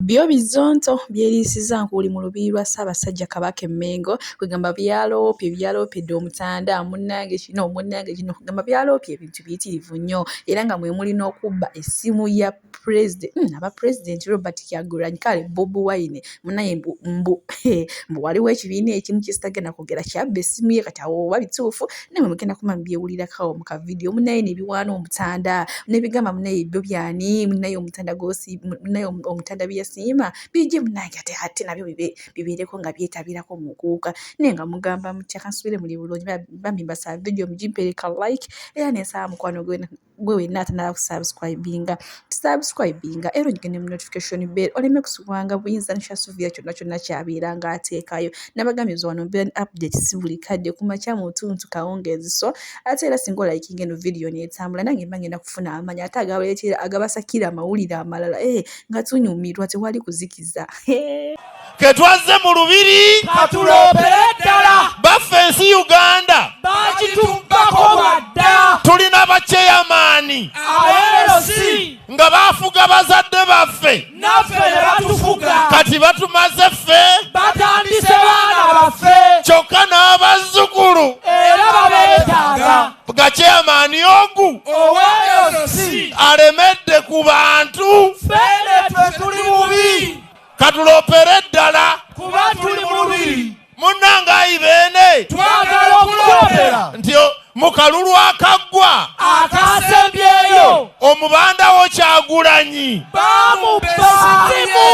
Byo bizonto byerisiza nkuli mu lubiri lwa Ssabasajja Kabaka Emmengo kwegamba byaloopye omutanda munnange kino kwegamba byaloopye ebintu biyitirivu nnyo era nga mwe mulina okubba essimu ya aba president Robert Kyagulanyi kale bobiwine munaye mbu waliwo ekibiina ekimu kisitagenda kwogera kyabba essimu ye kati awo oba bituufu nemwe mugenda kuma byewulirako mu kavidiyo munaye ne biwaana omutanda nebigamba munaye byo byani munaye omutanda munaye omutanda siima bijje munange ate nabyo bibeereko nga byetabirako mu kuuka naye nga mugamba mutya kansubire muli bulungi bambi mbasa video mugimpereka like era nensaba mukwano gwe wenna atanaba kusubscribinga era ogende mu notification bell oleme kusubwanga buyinzaanishasuvia kyonna kyabeeranga ateekayo nabagambye wano mbeera update si buli kadde kumakya mu tuntu kawungeezi so ate era singa olayikinga eno video neetambula nange mba ngenda kufuna amanya ate agabasakira amawulire amalala nga tunyumirwa tewali kuzikiza ketwazze mu lubiri katuloopere ddala baffe ensi Uganda bagitubbako bwadda tulina bakyeyamaani abeerosi nga baafuga bazadde baffe naffe ne batufuga kati batumaze ffe batandise baana baffe kyokka n'abazzukulu era babeetaaga gakyeyamaani ogu oweerosi alemedde ku bantu ffene twe tuli bubi katuloopere ddala kuba tuli mu lubiri munnange ayi beene twagala okuloopera nti mu kalulu akaggwa akasembyeyo omubanda wo Kyagulanyi bamubba essimu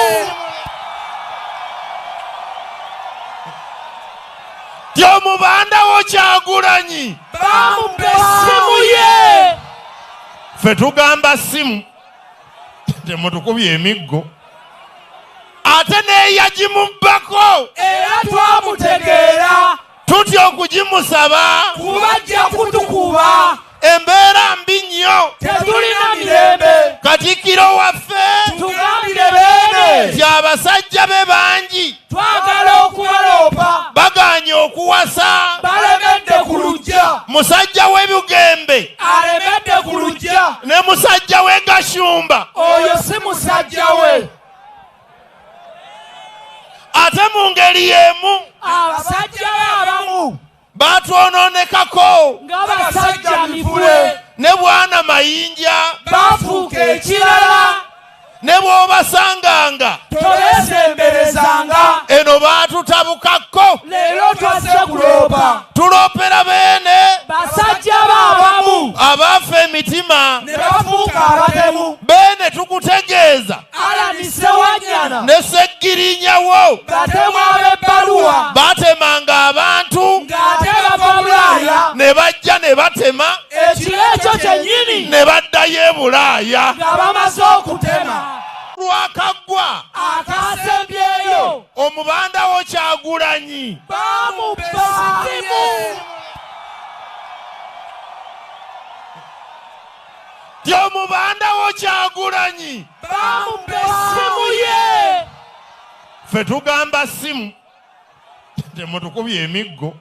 ti omubanda wo Kyagulanyi bamubba essimu ye ffe tugamba ssimu temutukubye emiggo ate neeyagimubbako era twamutegeera tutya okugimusaba kubajja kutukuba embeera mbi nnyo tetulina mirembe katikkiro waffe tugambire beene ti abasajja be bangi twagala okubaloopa baganye okuwasa balemedde ku lujja musajja w'ebugembe alemedde ku lujja ne musajja w'e Gashumba oyo si musajja we ate mu ngeri y'emu abasajja be abamu baatwonoonekako nga basajja mivule ne bwana mayinja bafuuka ekirala ne bw'obasanganga toleesemberezanga eno baatutabukako leero twazze kuloopa tuloopera beene basajja be abamu abaafa emitima ne bafuuka abatemu beene tukutegeeza alanise wanyana ne Sseggirinnyawo batemu ab'ebbaluwa baatemanga abantu ng'ate bava Bulaaya ne bajja ne batema ekiro ekyo kyennyini ne baddayo e Bulaaya nga bamaze okutema lwakaggwa akasembyeyo omubanda wo Kyagulanyi bamubba essimu ti omubanda wo Kyagulanyi bamubba essimu ye ffe tugamba ssimu temutukubye emiggo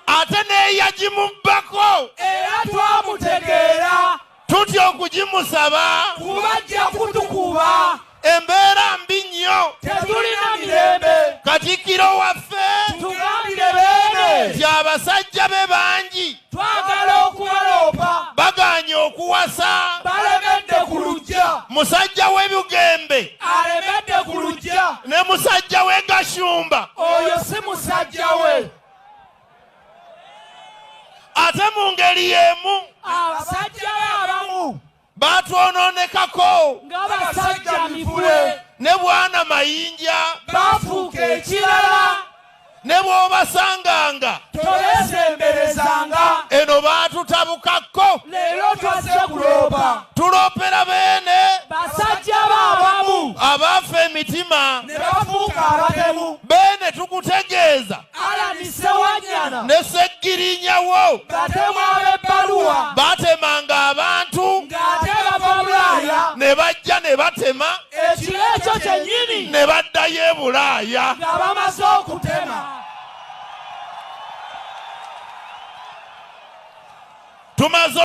ate neeyagimubbako era twamutegeera tutya okugimusaba kubajja kutukuba embeera mbi nnyo tetulina mirembe katikkiro waffe tugambire beene ti abasajja be bangi twagala okubaloopa baganye okuwasa balemedde ku lujja musajja w'ebugembe alemedde ku lujja ne musajja w'e Gashumba oyo si musajja we ate mu ngeri y'emu abasajja be abamu baatwonoonekako nga basajja mivule ne bwana mayinja bafuuka ekirala ne bw'obasanganga toleesemberezanga eno baatutabukako leero twazze kuloopa tuloopera beene basajja be abamu abaafa emitima ne bafuuka abatemu beene tukutegeeza alanise wanyana ne Sseggirinnyawo batemu ab'ebbaluwa baatemanga abantu ng'ate bava Bulaaya ne bajja ne batema ekiro ekyo kyennyini ne baddayo e Bulaaya nga bamaze okutema tumaze